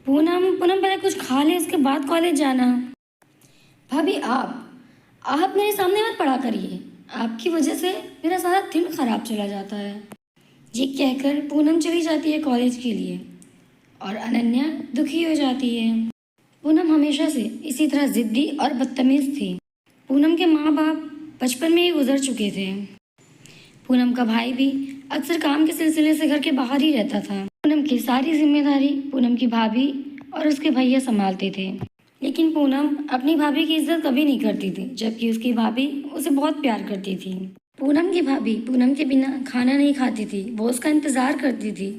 पूनम पूनम पहले कुछ खा ले, उसके बाद कॉलेज जाना। भाभी आप मेरे सामने मत पढ़ा करिए, आपकी वजह से मेरा सारा दिन खराब चला जाता है। ये कहकर पूनम चली जाती है कॉलेज के लिए और अनन्या दुखी हो जाती है। पूनम हमेशा से इसी तरह जिद्दी और बदतमीज थी। पूनम के माँ बाप बचपन में ही गुजर चुके थे। पूनम का भाई भी अक्सर काम के सिलसिले से घर के बाहर ही रहता था। पूनम की सारी जिम्मेदारी पूनम की भाभी और उसके भैया संभालते थे, लेकिन पूनम अपनी भाभी की इज्जत कभी नहीं करती थी, जबकि उसकी भाभी उसे बहुत प्यार करती थी। पूनम की भाभी पूनम के बिना खाना नहीं खाती थी, वो उसका इंतज़ार करती थी,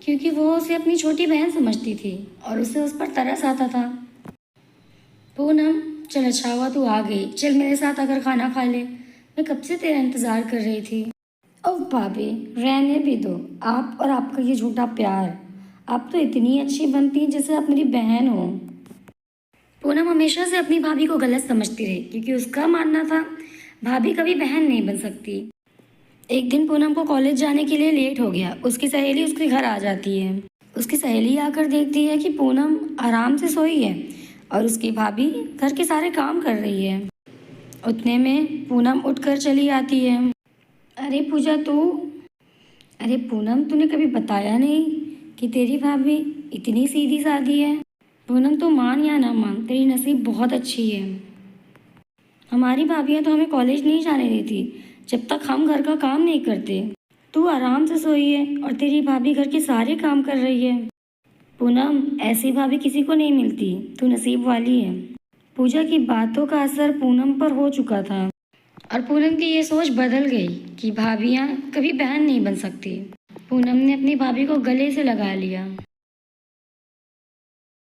क्योंकि वो उसे अपनी छोटी बहन समझती थी और उसे उस पर तरस आता था। पूनम, चल अच्छा हुआ तू आ गई, चल मेरे साथ आकर खाना खा ले, मैं कब से तेरा इंतज़ार कर रही थी। ओह भाभी, रहने भी दो, आप और आपका ये झूठा प्यार, आप तो इतनी अच्छी बनती हैं जैसे आप मेरी बहन हो। पूनम हमेशा से अपनी भाभी को गलत समझती रही, क्योंकि उसका मानना था भाभी कभी बहन नहीं बन सकती। एक दिन पूनम को कॉलेज जाने के लिए लेट हो गया। उसकी सहेली उसके घर आ जाती है। उसकी सहेली आकर देखती है कि पूनम आराम से सोई है और उसकी भाभी घर के सारे काम कर रही है। उतने में पूनम उठकर चली आती है। अरे पूजा तू, अरे पूनम, तूने कभी बताया नहीं कि तेरी भाभी इतनी सीधी सादी है। पूनम, तो मान या ना मान, तेरी नसीब बहुत अच्छी है। हमारी भाभियाँ तो हमें कॉलेज नहीं जाने देती जब तक हम घर का काम नहीं करते। तू आराम से सोई है और तेरी भाभी घर के सारे काम कर रही है। पूनम, ऐसी भाभी किसी को नहीं मिलती, तू नसीब वाली है। पूजा की बातों का असर पूनम पर हो चुका था और पूनम की ये सोच बदल गई कि भाभियाँ कभी बहन नहीं बन सकती। पूनम ने अपनी भाभी को गले से लगा लिया।